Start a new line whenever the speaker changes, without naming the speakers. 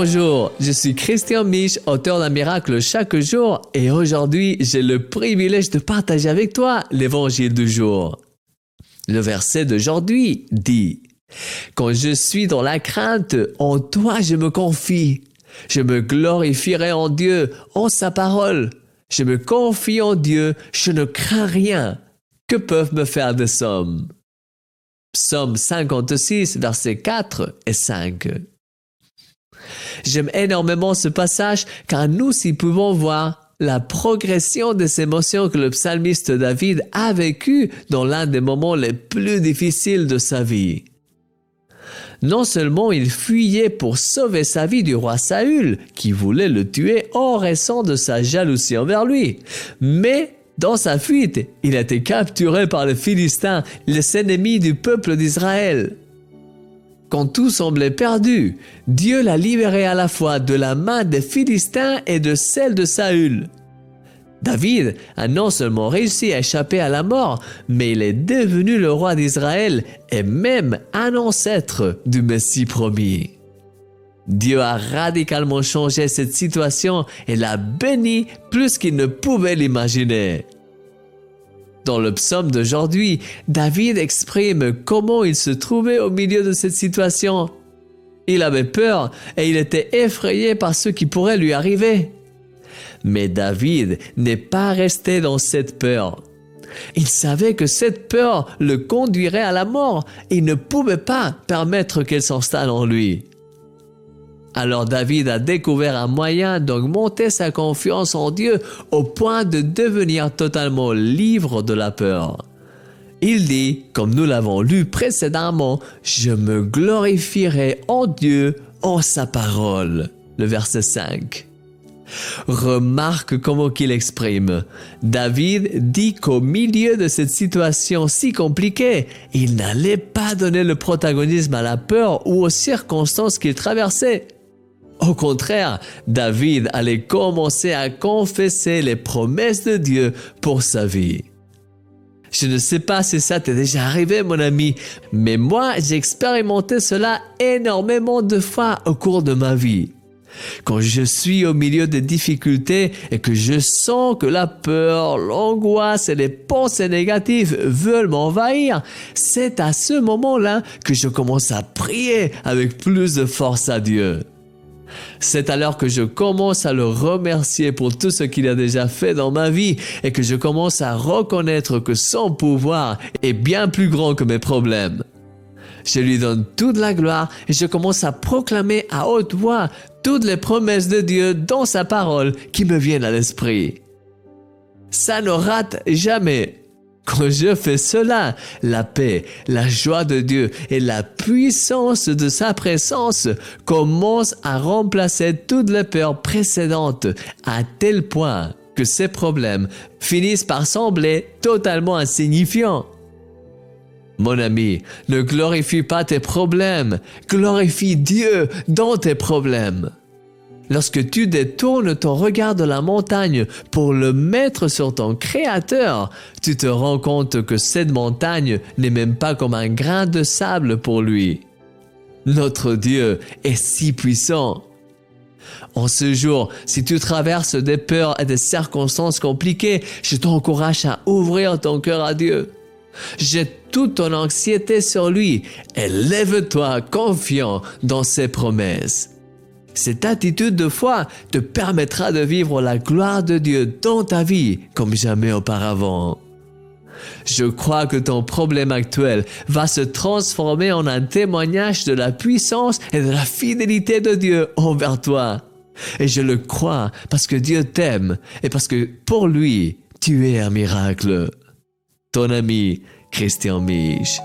Bonjour, je suis Christian Mich, auteur d'un miracle chaque jour, et aujourd'hui, j'ai le privilège de partager avec toi l'évangile du jour. Le verset d'aujourd'hui dit « Quand je suis dans la crainte, en toi je me confie. Je me glorifierai en Dieu, en sa parole. Je me confie en Dieu, je ne crains rien. Que peuvent me faire des hommes ?» Psaume 56, versets 4 et 5. J'aime énormément ce passage car nous y pouvons voir la progression des émotions que le psalmiste David a vécues dans l'un des moments les plus difficiles de sa vie. Non seulement il fuyait pour sauver sa vie du roi Saül, qui voulait le tuer en raison de sa jalousie envers lui, mais dans sa fuite, il a été capturé par les Philistins, les ennemis du peuple d'Israël. Quand tout semblait perdu, Dieu l'a libéré à la fois de la main des Philistins et de celle de Saül. David a non seulement réussi à échapper à la mort, mais il est devenu le roi d'Israël et même un ancêtre du Messie promis. Dieu a radicalement changé cette situation et l'a béni plus qu'il ne pouvait l'imaginer. Dans le psaume d'aujourd'hui, David exprime comment il se trouvait au milieu de cette situation. Il avait peur et il était effrayé par ce qui pourrait lui arriver. Mais David n'est pas resté dans cette peur. Il savait que cette peur le conduirait à la mort et il ne pouvait pas permettre qu'elle s'installe en lui. Alors David a découvert un moyen d'augmenter sa confiance en Dieu au point de devenir totalement libre de la peur. Il dit, comme nous l'avons lu précédemment, « Je me glorifierai en Dieu, en sa parole ». Le verset 5. Remarque comment qu'il exprime. David dit qu'au milieu de cette situation si compliquée, il n'allait pas donner le protagonisme à la peur ou aux circonstances qu'il traversait. Au contraire, David allait commencer à confesser les promesses de Dieu pour sa vie. Je ne sais pas si ça t'est déjà arrivé, mon ami, mais moi, j'ai expérimenté cela énormément de fois au cours de ma vie. Quand je suis au milieu des difficultés et que je sens que la peur, l'angoisse et les pensées négatives veulent m'envahir, c'est à ce moment-là que je commence à prier avec plus de force à Dieu. C'est alors que je commence à le remercier pour tout ce qu'il a déjà fait dans ma vie et que je commence à reconnaître que son pouvoir est bien plus grand que mes problèmes. Je lui donne toute la gloire et je commence à proclamer à haute voix toutes les promesses de Dieu dans sa parole qui me viennent à l'esprit. Ça ne rate jamais. Quand je fais cela, la paix, la joie de Dieu et la puissance de sa présence commencent à remplacer toutes les peurs précédentes à tel point que ces problèmes finissent par sembler totalement insignifiants. Mon ami, ne glorifie pas tes problèmes, glorifie Dieu dans tes problèmes. Lorsque tu détournes ton regard de la montagne pour le mettre sur ton Créateur, tu te rends compte que cette montagne n'est même pas comme un grain de sable pour lui. Notre Dieu est si puissant. En ce jour, si tu traverses des peurs et des circonstances compliquées, je t'encourage à ouvrir ton cœur à Dieu. Jette toute ton anxiété sur lui et lève-toi confiant dans ses promesses. Cette attitude de foi te permettra de vivre la gloire de Dieu dans ta vie comme jamais auparavant. Je crois que ton problème actuel va se transformer en un témoignage de la puissance et de la fidélité de Dieu envers toi. Et je le crois parce que Dieu t'aime et parce que pour lui, tu es un miracle. Ton ami Christian Mich.